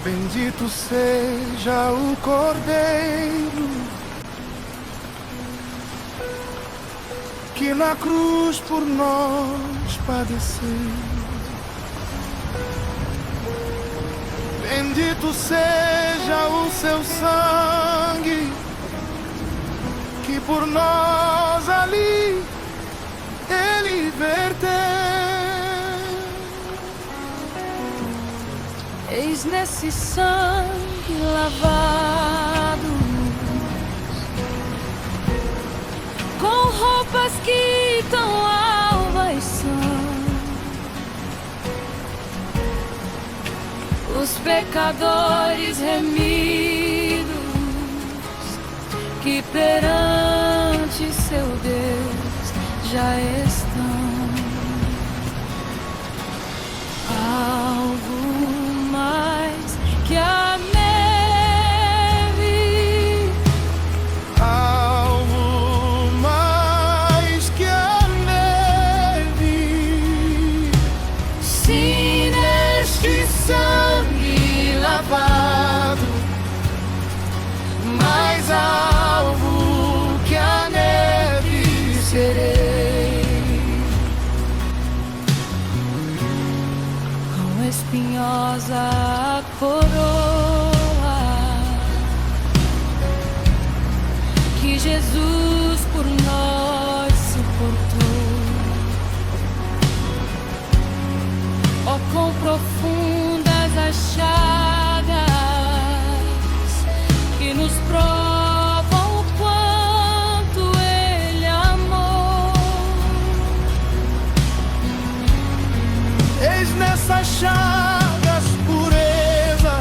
Bendito seja o Cordeiro que na cruz por nós padeceu. Bendito seja o seu sangue que por nós ali ele verteu. Eis nesse sangue lavado, com roupas que tão alvas são, os pecadores remidos que perante seu Deus já estão. Alvo mais que a neve, Algo mais que a neve, sim, neste sangue lavado, mais alvo que a neve serei. com espinhosa coroa que Jesus por nós suportou. Oh, quão profundas as chagas que nos provam o quanto Ele amou. Eis nessas chagas pureza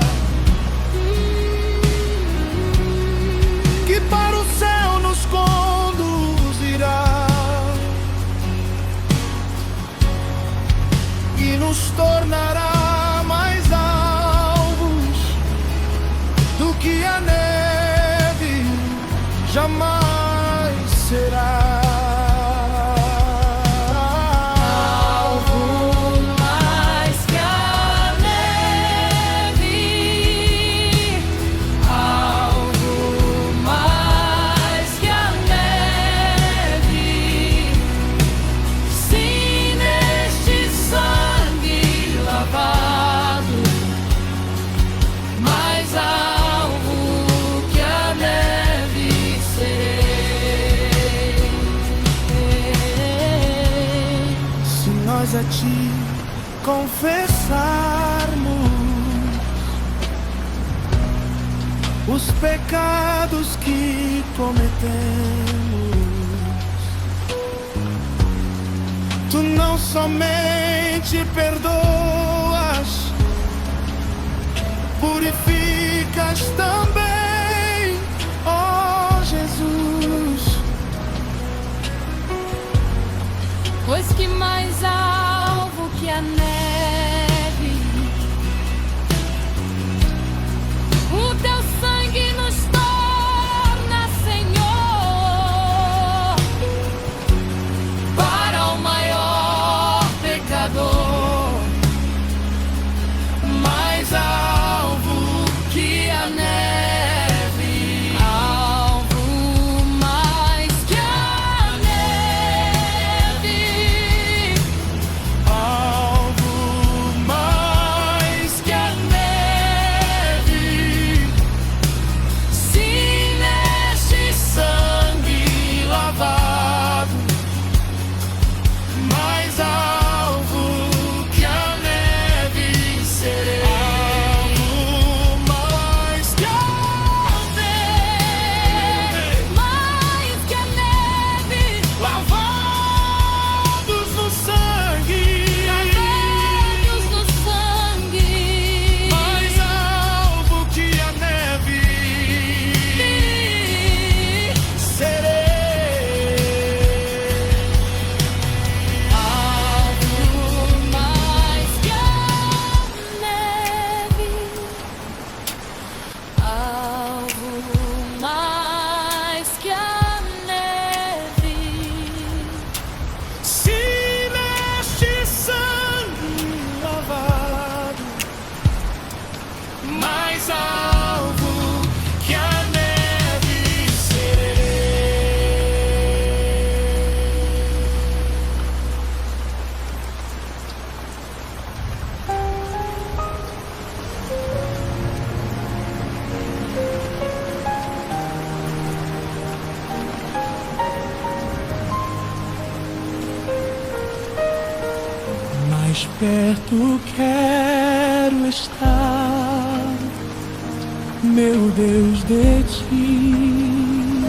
que para o céu nos conduzirá e nos tornará mais alvos do que a neve jamais será. A ti confessarmos os pecados que cometemos, tu não somente perdoas, purificas também, ó Jesus. Pois que mais alvo que a neve, o teu sangue nos torna, Senhor, para o maior pecador, Mais alvo que a neve. mais alvo que a neve serei. Mais perto quero estar, meu Deus, de ti.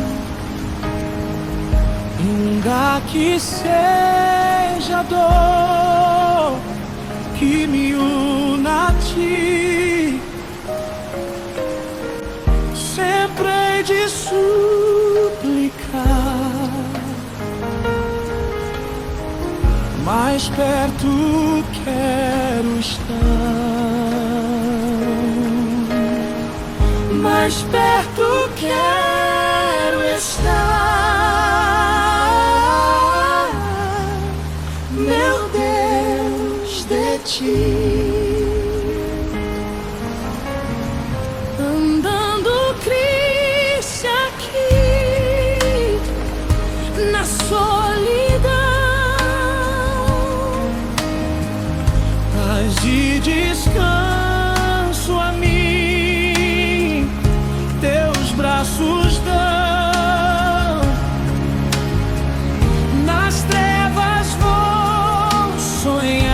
Ainda que seja dor que me una a ti, sempre hei de suplicar. Mais perto quero estar, mais perto quero estar, meu Deus, de ti. Andando triste aqui na solidão, de descanso a mim, teus braços dão. Nas trevas vou sonhar,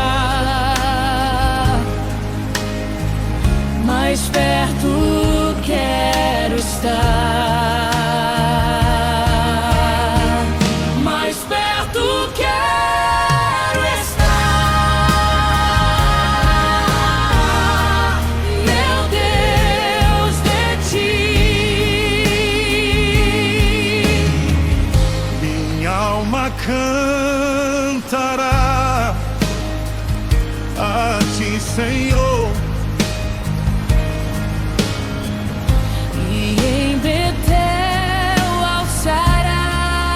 mais perto quero estar, mais perto quero cantará a ti, Senhor, E em Betel alçará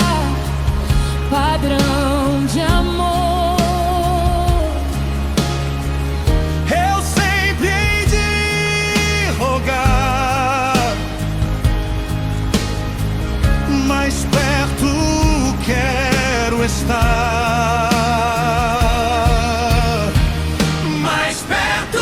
padrão de amor. eu sempre hei de rogar, mais perto quero estar, mais perto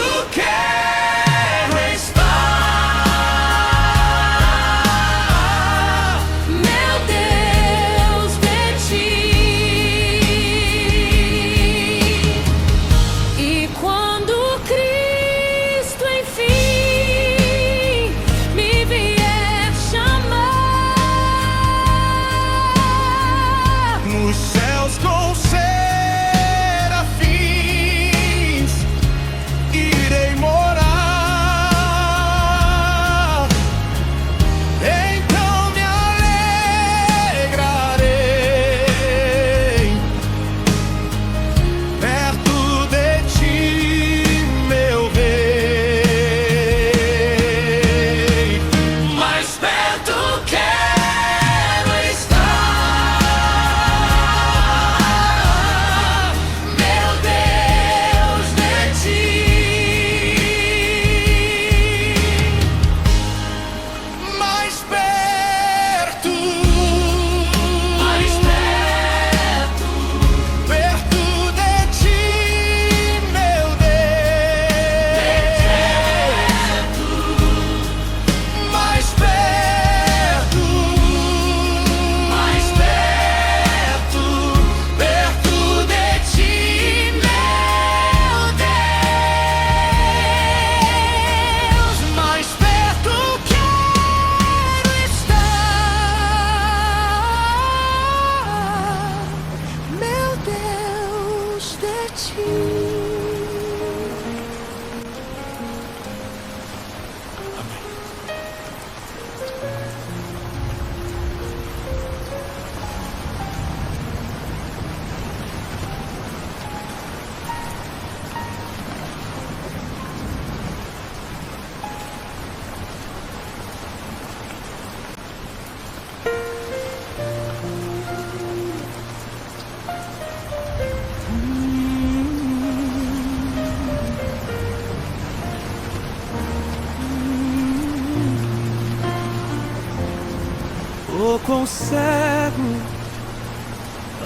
Louco ou cego,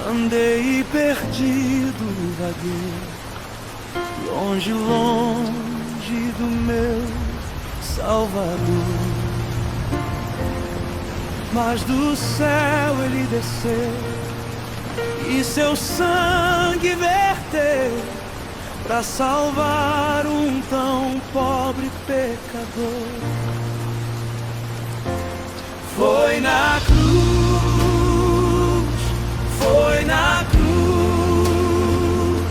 andei perdido, vaguei, longe, longe do meu Salvador. Mas do céu ele desceu e seu sangue verteu pra salvar um tão pobre pecador. Foi na cruz, foi na cruz,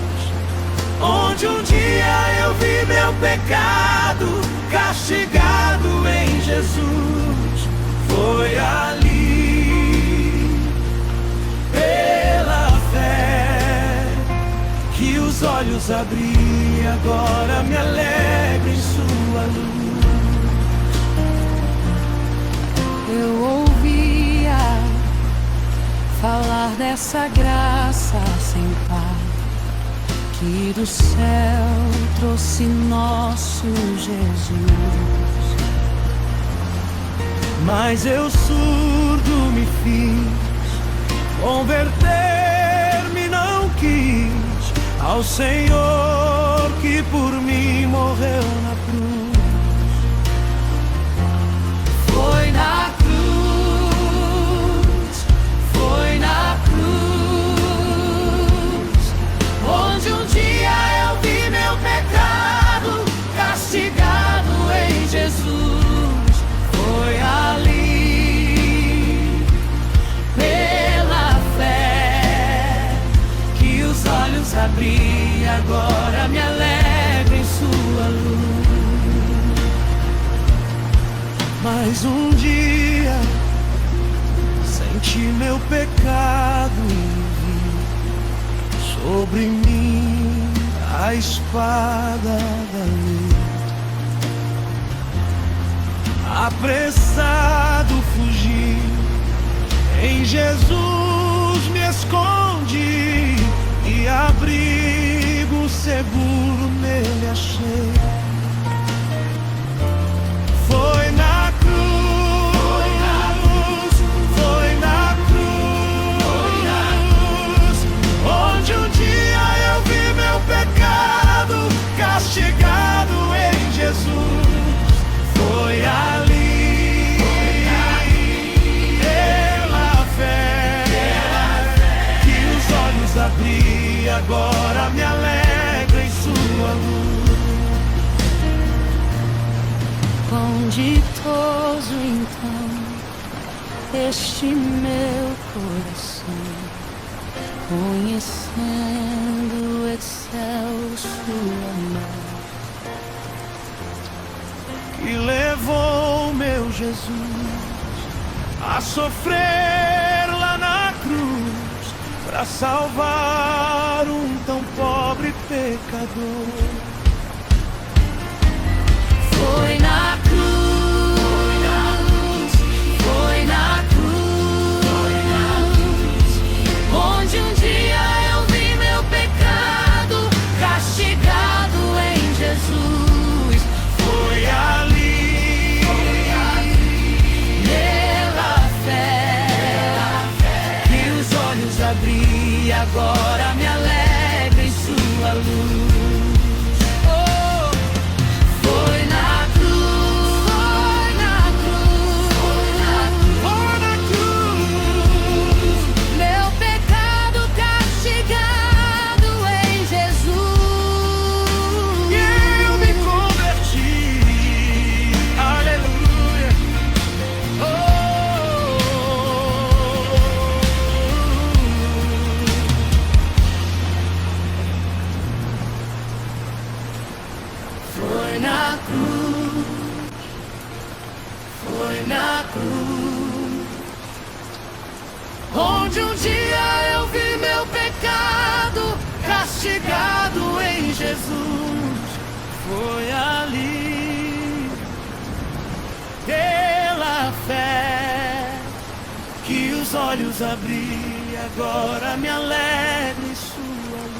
onde um dia eu vi meu pecado castigado em Jesus. Foi ali, pela fé, que os olhos abri, agora me alegro em sua luz. Eu ouvia falar dessa graça sem par, que do céu trouxe nosso Jesus. Mas eu surdo me fiz, converter-me não quis ao Senhor que por mim morreu na cruz. Foi na cruz, foi na cruz, onde um dia eu vi meu pecado castigado em Jesus. Foi ali, pela fé, que os olhos abri, agora me alegro em sua luz. Mas um dia senti meu pecado e vi sobre mim a espada da lei. Apressado fugi, em Jesus me escondi e abrigo seguro nele achei. Foi na cruz, foi na cruz, onde um dia eu vi meu pecado castigado em Jesus. Foi ali, pela fé, que os olhos abri, agora me alegro em sua luz. Quão ditoso então este meu coração, conhecendo o excelso amor que levou meu Jesus a sofrer lá na cruz para salvar um tão pobre pecador. Foi na cruz, foi na cruz, onde um dia eu vi meu pecado castigado em Jesus. Foi ali, pela fé, que os olhos abri, agora me alegro em sua luz. Foi na cruz, onde um dia eu vi meu pecado castigado em Jesus. foi ali, pela fé, que os olhos abri, agora me alegro em sua luz.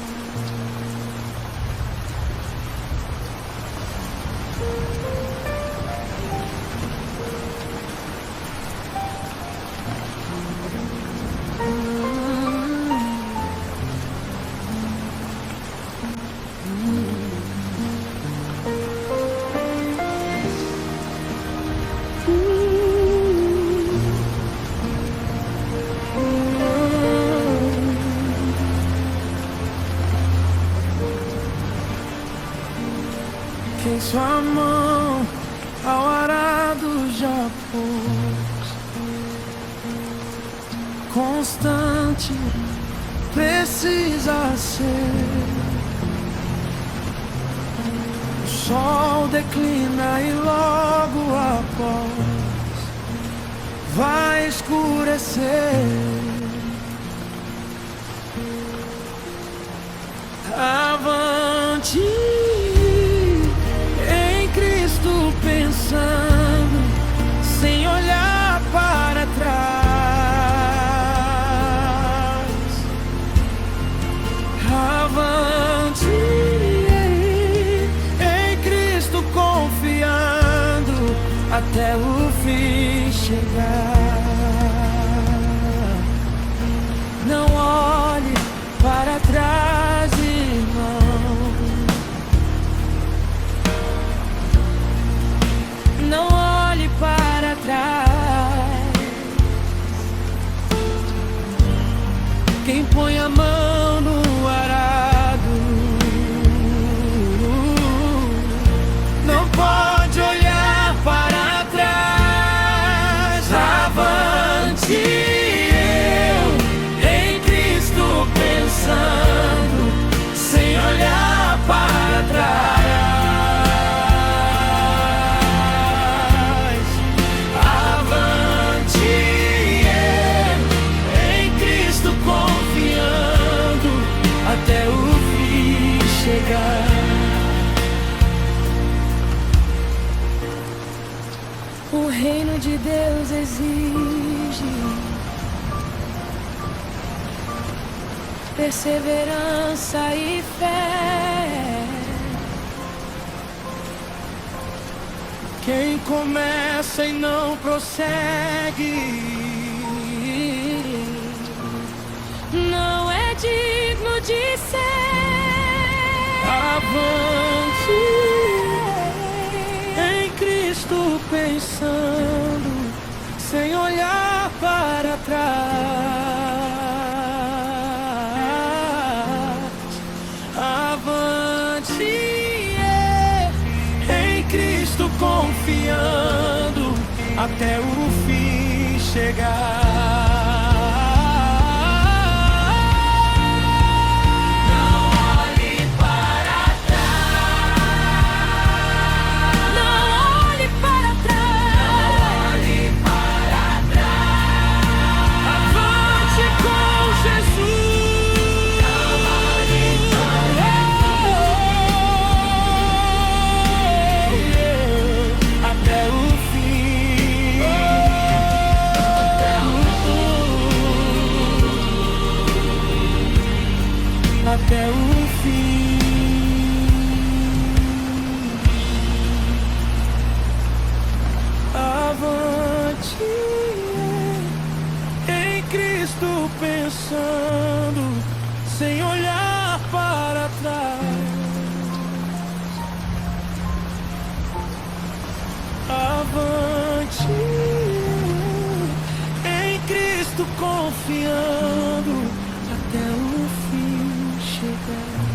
avante precisa ser. O sol declina e logo após vai escurecer. Avante em Cristo pensando, sem olhar para trás. Avante em Cristo confiando, até o fim chegar. Não olhe para trás, irmão. Não olhe para trás. Quem põe a mão no arado não pode olhar para trás. Avante eu em Cristo pensando, sem olhar para trás. Avante eu em Cristo confiando, até o fim chegar. O reino de Deus exige perseverança e fé. Quem começa e não prossegue não é digno de ser. Avante em Cristo pensando, sem olhar para trás. Avante em Cristo confiando, até o fim chegar. Até o fim. Avante em Cristo pensando, sem olhar para trás. Avante em Cristo confiando, até o fim chegar.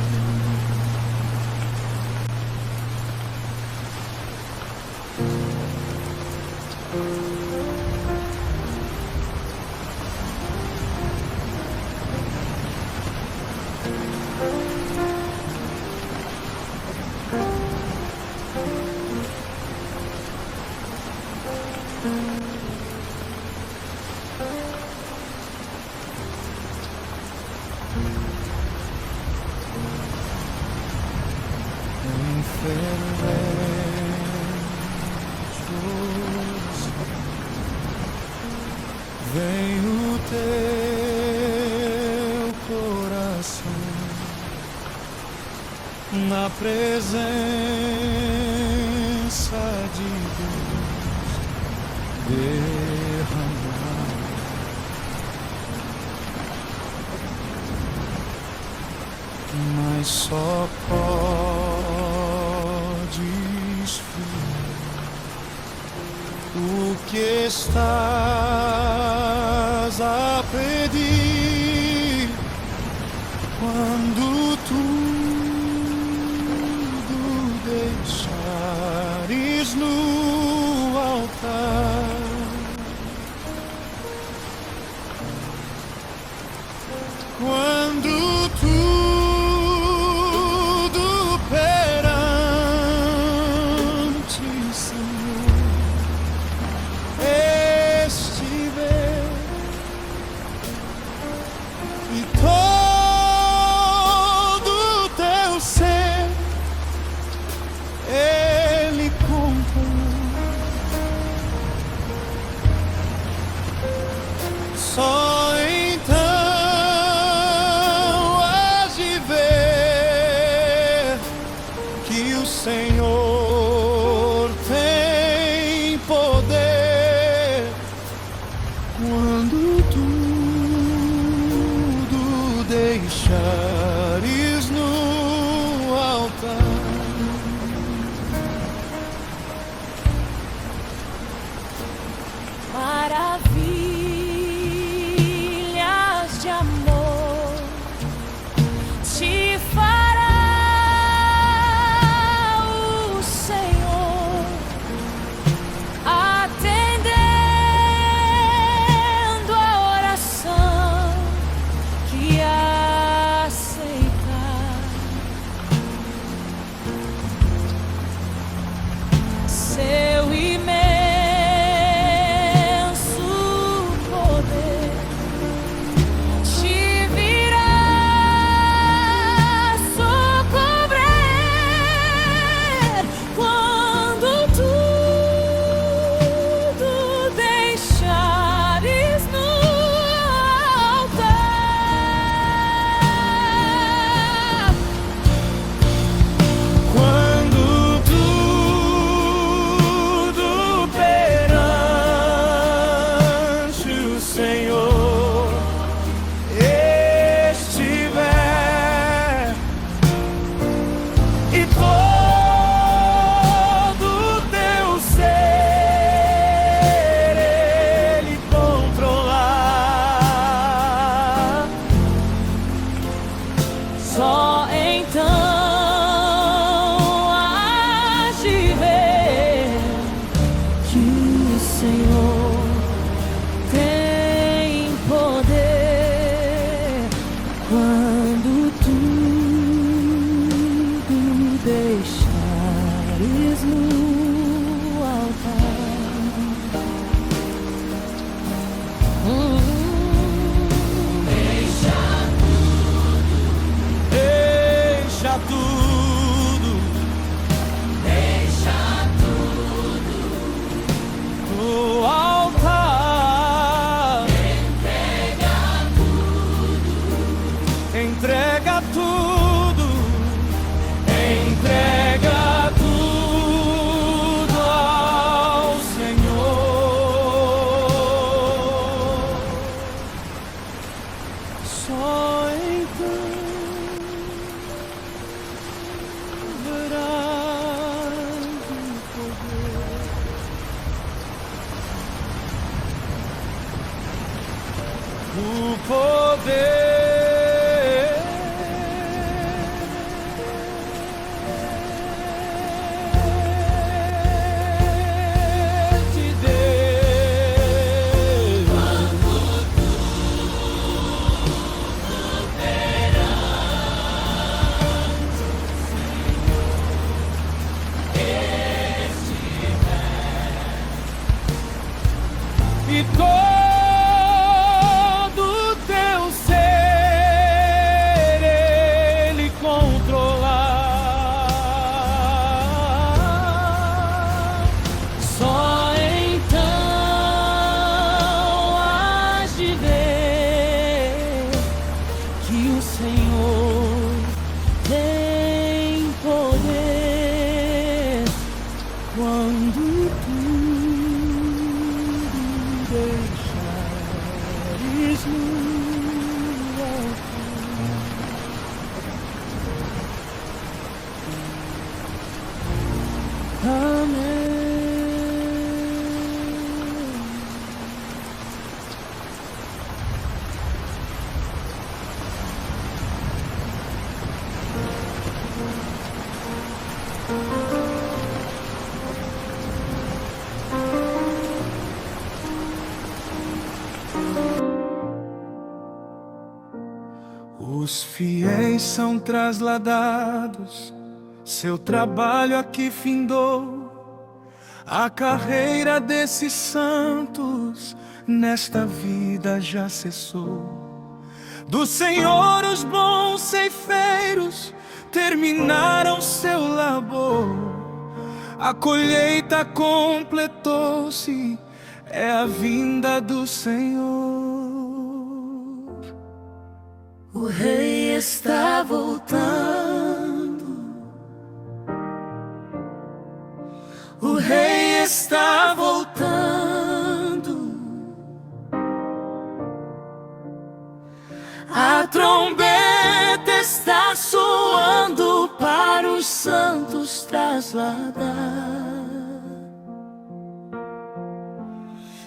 Vem o teu coração na presença de Deus derramar. Mas só podes ver o que estás a pedir quando tudo deixares no altar. estiver, e todo teu ser Ele controlou. Só então hás de ver que o Senhor tem poder quando tudo deixares no altar. Maravilhas de amor te fará o Senhor, atendendo a oração que aceitar. Seu imenso poder te virá socorrer quando tudo deixares no altar. Quando tudo perante o Senhor estiver, e todo teu ser Ele controlar, Só então hás de ver que o Senhor tem poder quando tudo deixares no altar. deixa tudo no altar, entrega tudo, entrega tudo ao Senhor. Só então verás o poder de Deus. E todo teu ser Ele controlar, Só então hás de ver que o Senhor tem poder quando tudo deixares no altar. Amém. Os fiéis são trasladados, seu trabalho aqui findou. A carreira desses santos nesta vida já cessou. Do Senhor os bons ceifeiros terminaram seu labor. A colheita completou-se, é a vinda do Senhor. O Rei está voltando. O Rei está voltando. A trombeta está soando para os santos trasladar.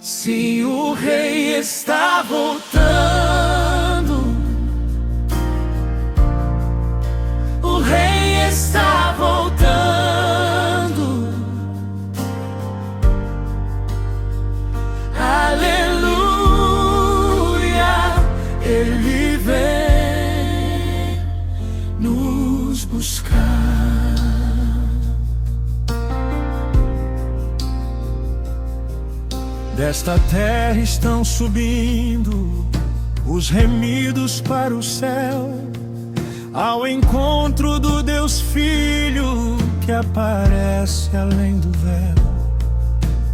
Sim, o Rei está voltando. O Rei está voltando. Aleluia, Ele vem nos buscar. Desta terra estão subindo os remidos para o céu, ao encontro do Deus Filho que aparece além do véu.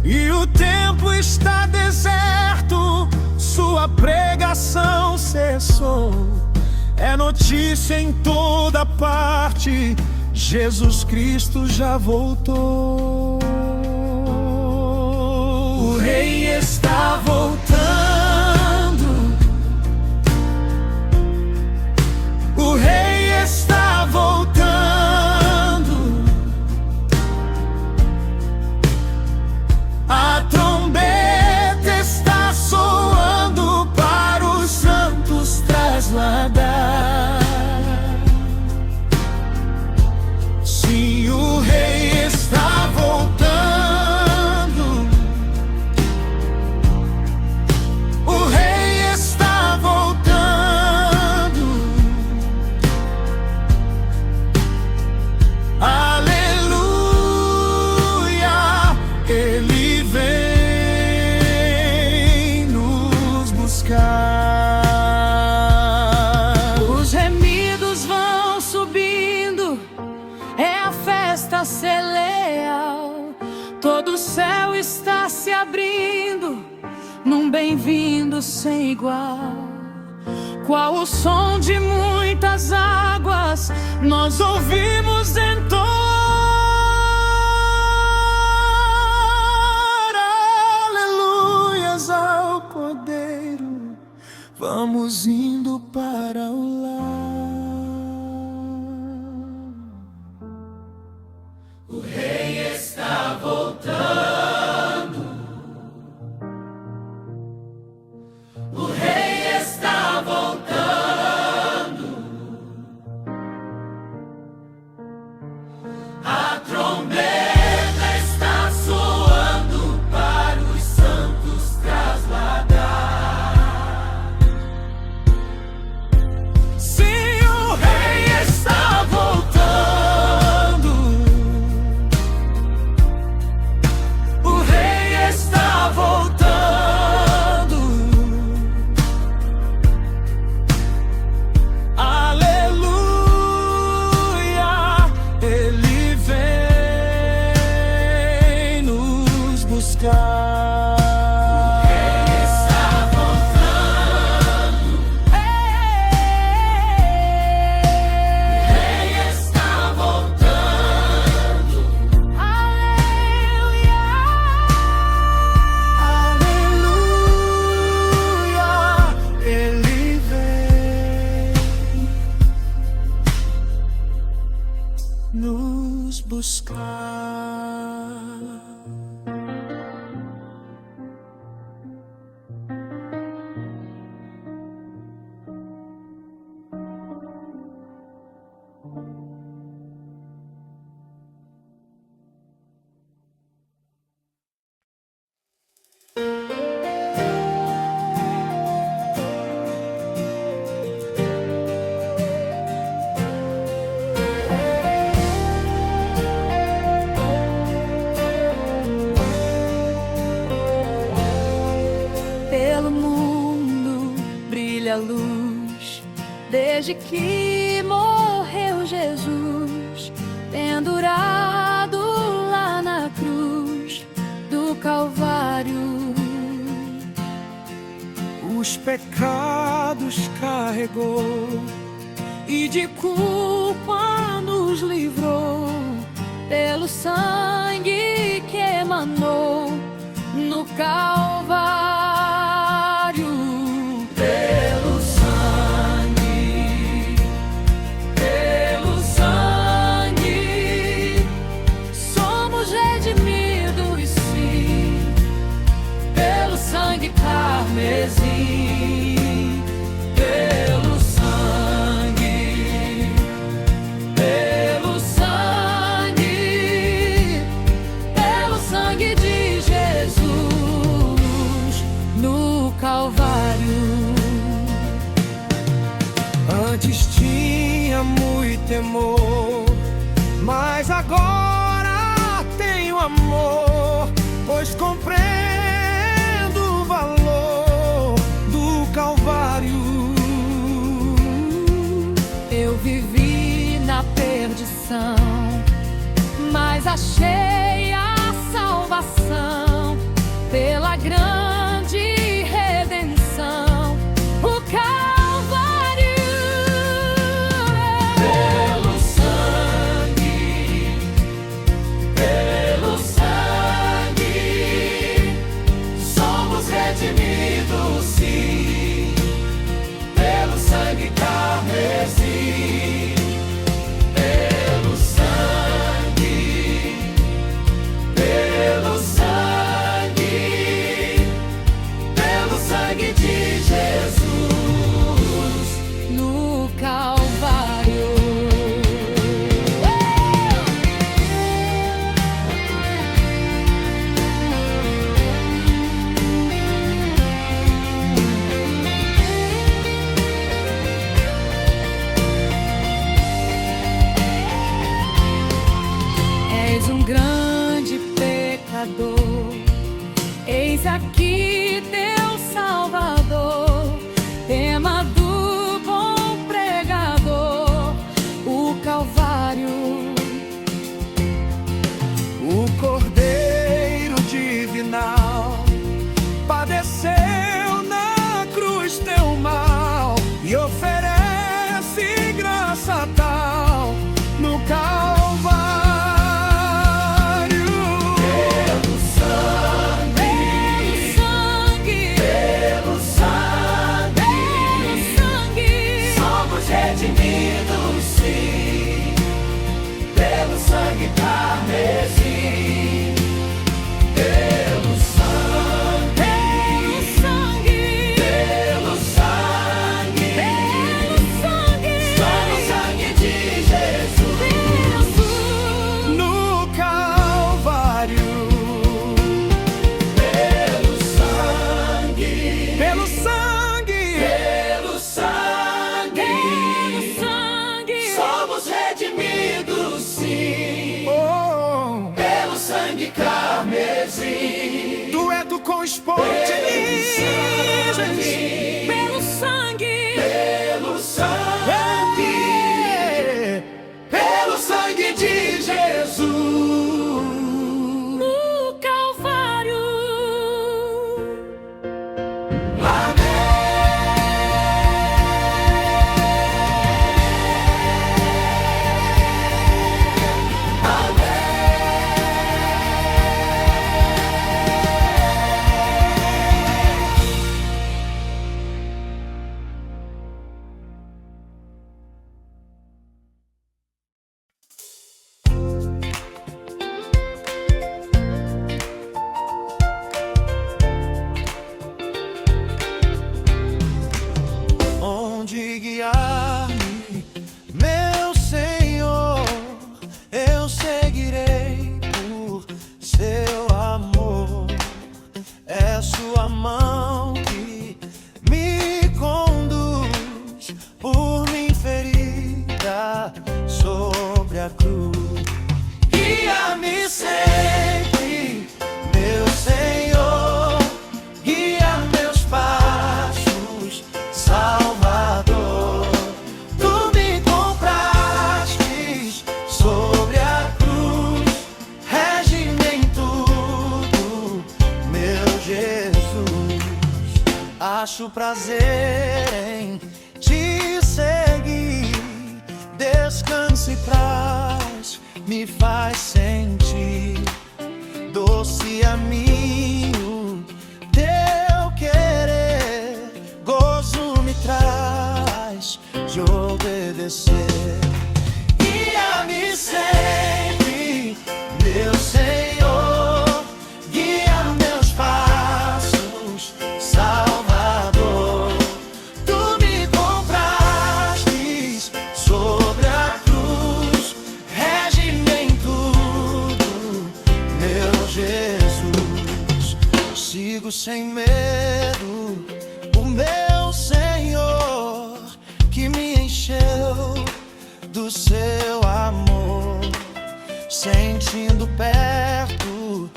E o tempo está deserto, sua pregação cessou. É notícia em toda parte, Jesus Cristo já voltou. O Rei está voltando. O Rei está voltando. A trombeta está soando para os santos trasladar. Sim, o Rei está voltando. O Rei está voltando. Aleluia, Ele vem nos buscar. Os remidos vão subindo, é a festa celeal. Todo o céu está se abrindo num bem-vindo sem igual. Qual o som de muitas águas nós ouvimos entoar. Aleluias ao Cordeiro, vamos indo para o lar. O Rei está voltando. O Rei está voltando. A trombeta está soando para os santos trasladar. Sim, o Rei está voltando. O Rei está voltando. Aleluia, Ele vem nos buscar. O Rei está voltando. O Rei está voltando. Aleluia, aleluia, Ele vem nos buscar. brilha a luz, desde que morreu Jesus, pendurado lá na cruz do Calvário. Os pecados carregou E de culpa nos livrou, pelo sangue que emanou no Calvário. Pelo sangue, somos redimidos, sim, pelo sangue carmesim. Pelo sangue, pelo sangue de Jesus no Calvário. Antes tinha muito temor, mas agora tenho amor, pois compreendo o valor do Calvário. Eu vivi na perdição, mas achei a salvação pela grande redenção, o Calvário. Pelo sangue, somos redimidos, sim, pelo sangue carmesim. Pelo sangue de Jesus no Calvário. És um grande pecador, eis aqui teu Salvador, tema do bom pregador, o Calvário. O Cordeiro divinal padeceu na cruz teu mal e oferece graça tal no Calvário. Redimidos, sim, pelo sangue carmesim. Pelo sangue, só no sangue de Jesus no Calvário. Pelo sangue, somos redimidos, sim, pelo sangue carmesim. Dueto com Sponte Ninjas. Pelo sangue, pelo sangue de Jesus no Calvário. Acho prazer em te seguir. Descanso e paz me faz sentir. Doce amigo, teu querer, gozo me traz de obedecer. Guia-me sempre, meu Senhor, guia meus passos, Salvador. Tu me compraste sobre a cruz, rege-me em tudo, meu Jesus. Sigo sem medo o meu Senhor, que me encheu do seu amor, sentindo perto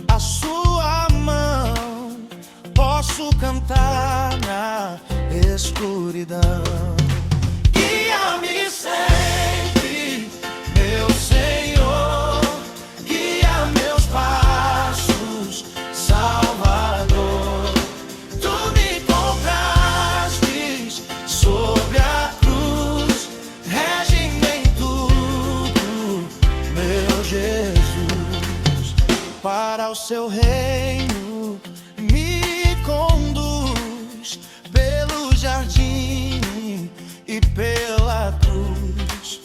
a sua mão, posso cantar na escuridão. Guia-me sempre, meu Senhor, guia meus passos, Salvador. Tu me compraste sobre a cruz, rege-me em tudo, meu Jesus. Para o seu reino me conduz pelo jardim e pela cruz.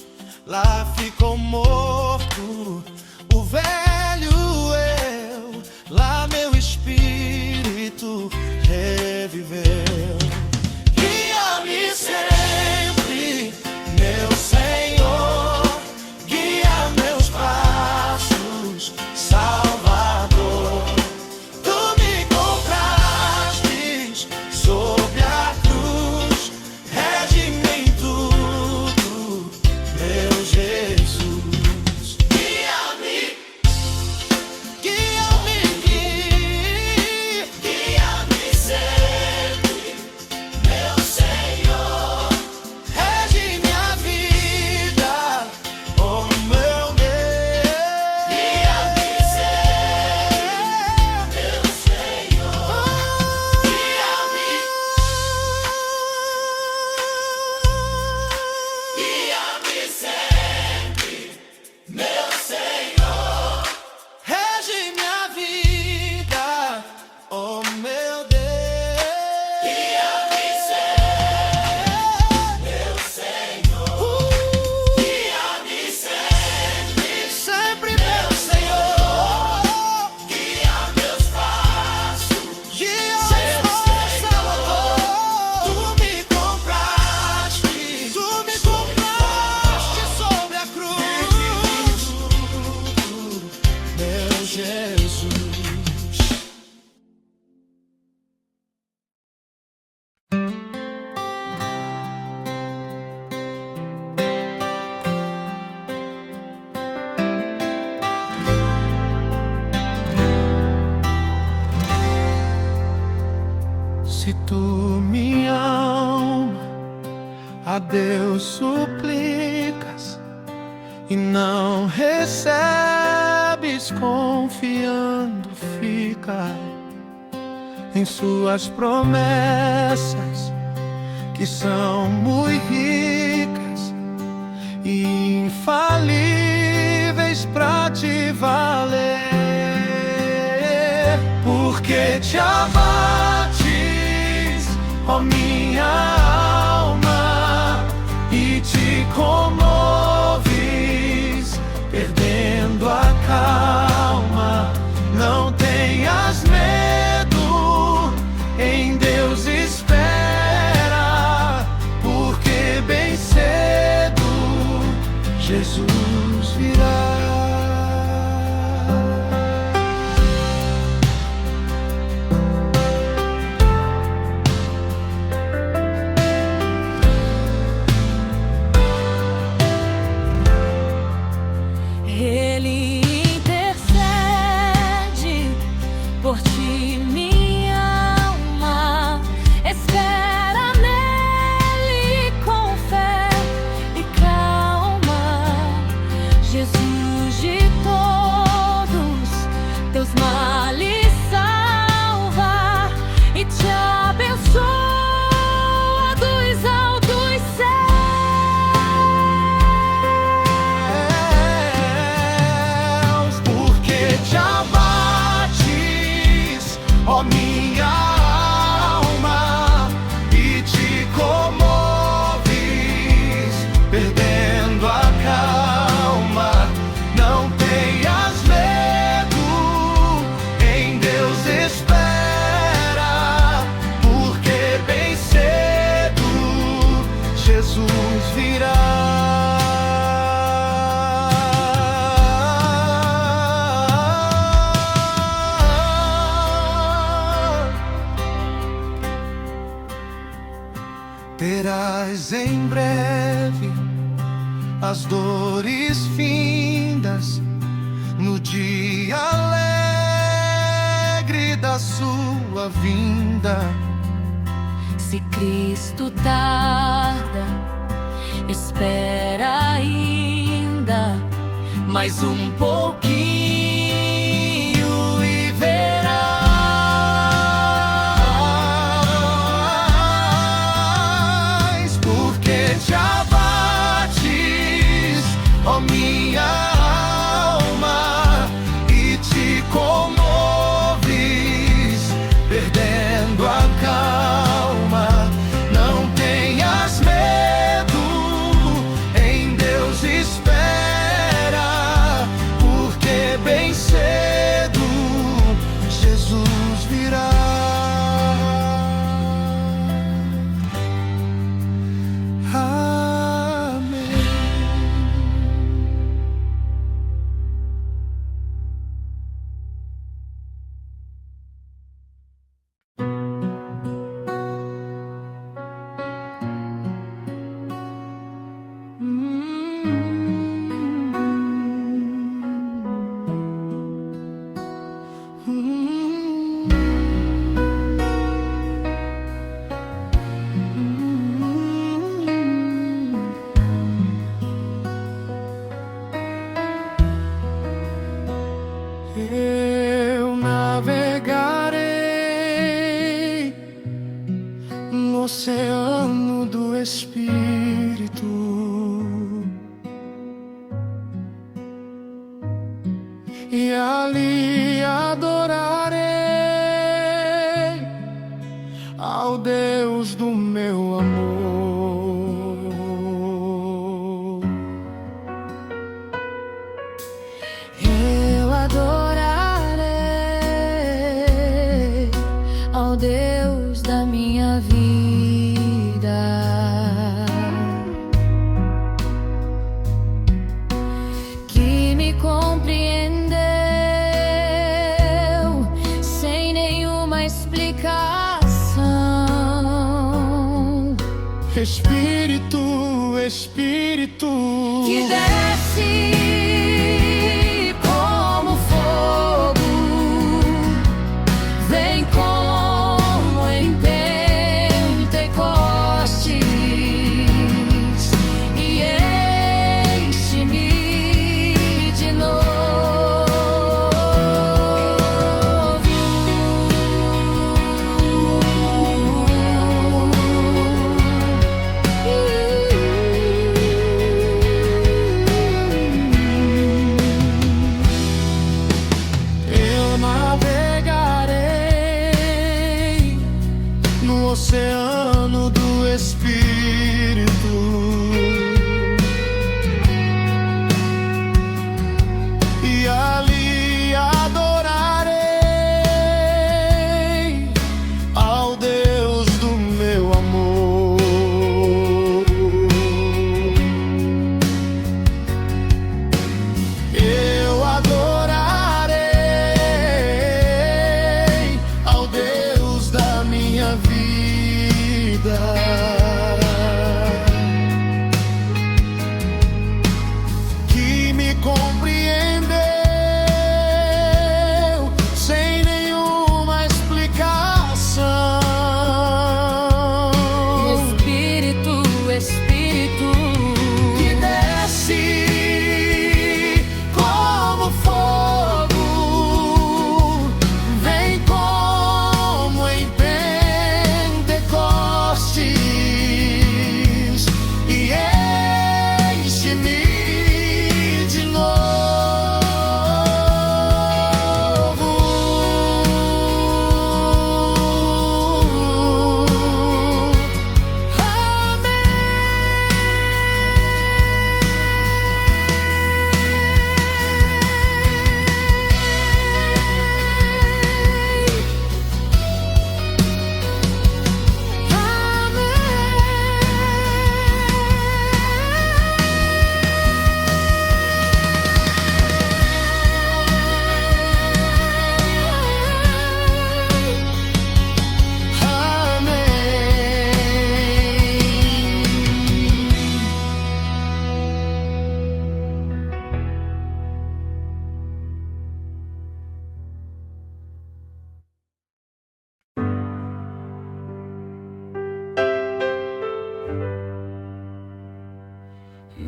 Lá ficou morto o velho eu, lá meu espírito reviveu. Guia-me sempre, meu Senhor, guia meus passos, Salvador. Tu me compraste sobre a cruz, rege-me em tudo, meu Jesus. Guia-me, guia-me, guia-me sempre, meu Senhor, rege minha vida, oh meu Deus. Guia-me sempre, meu Senhor, guia-me, guia-me sempre, meu Senhor, rege minha vida, oh meu Deus. Guia-me sempre, meu Senhor, guia-me sempre, sempre meu Senhor, guia meus passos, guia meus Salvador. Tu me compraste sobre a cruz, meu Jesus. Se tu, minha alma, a Deus suplicas e não recebes confiando, fica em suas promessas, que são muito ricas e infalíveis pra te valer. Porque te abates, ó minha alma, e te comoves, perdendo a calma. Não tenhas medo, em Deus espera, porque bem cedo Jesus virá. Ele intercede por ti, minha alma. Espera nele com fé e calma. ó minha alma, e te comoves, perdendo a calma. Não tenhas medo, em Deus espera, porque bem cedo Jesus virá. Terás em breve as dores findas no dia alegre da sua vinda. Se Cristo tarda, espera ainda mais um pouquinho e verás, porque te abates, ó minha alma, e te comoves, perdendo a calma. Não tenhas medo, em Deus espera, porque bem cedo Jesus virá. Amém. Eu navegarei no oceano do Espírito, e ali adorarei ao Deus do meu amor. eu adorarei ao Deus da minha vida, que me compreendeu sem nenhuma explicação, Espírito, Espírito, que desce como fogo, vem como em Pentecostes e enche-me de novo.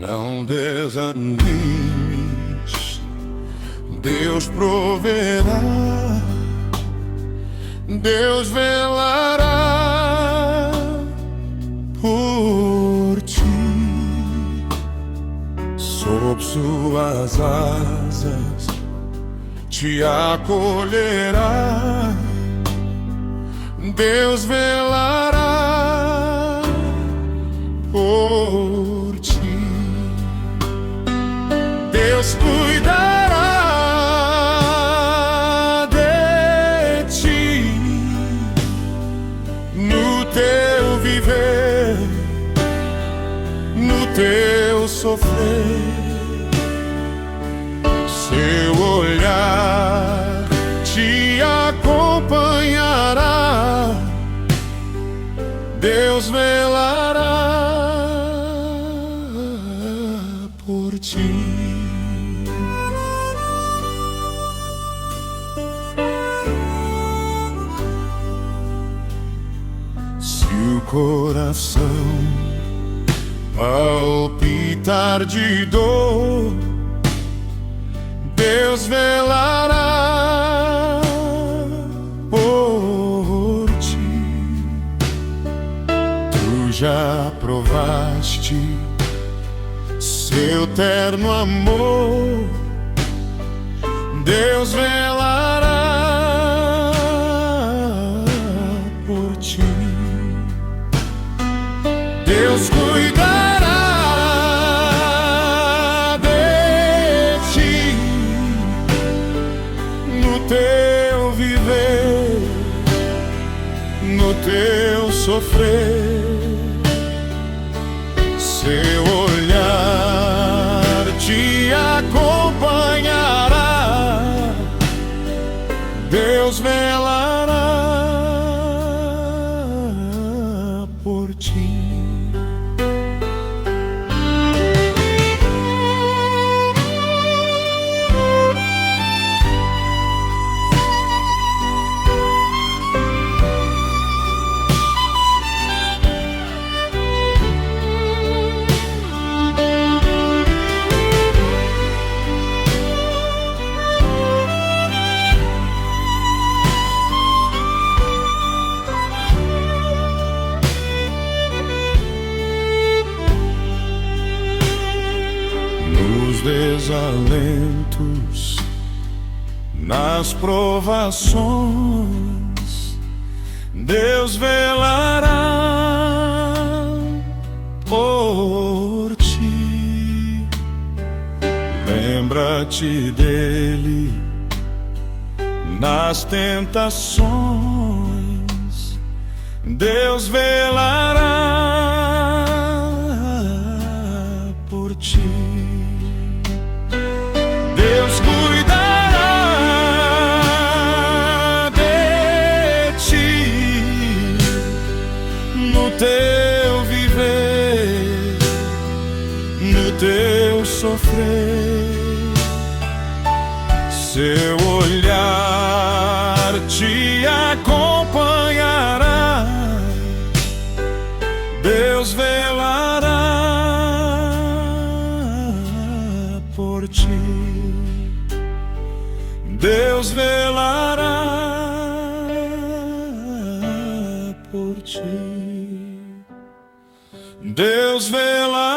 Não desanimes, Deus proverá, Deus velará por ti. Sob suas asas te acolherá, Deus velará por ti. Deus cuidará de ti no teu viver, no teu sofrer. Seu olhar te acompanhará, Deus velará por ti. Se o coração palpitar de dor, Deus velará por ti. Tu já provaste seu terno amor, Deus velará por ti. Deus cuidará de ti no teu viver, no teu sofrer. Seu olhar te acompanhará, Deus velará por ti. Desalentos, nas provações, Deus velará por ti. Lembra-te dele nas tentações, Deus velará por ti. Deus cuidará de ti no teu viver, no teu sofrer. Seu olhar te acompanhará, Deus velará por ti. Deus velará por ti. Deus velará.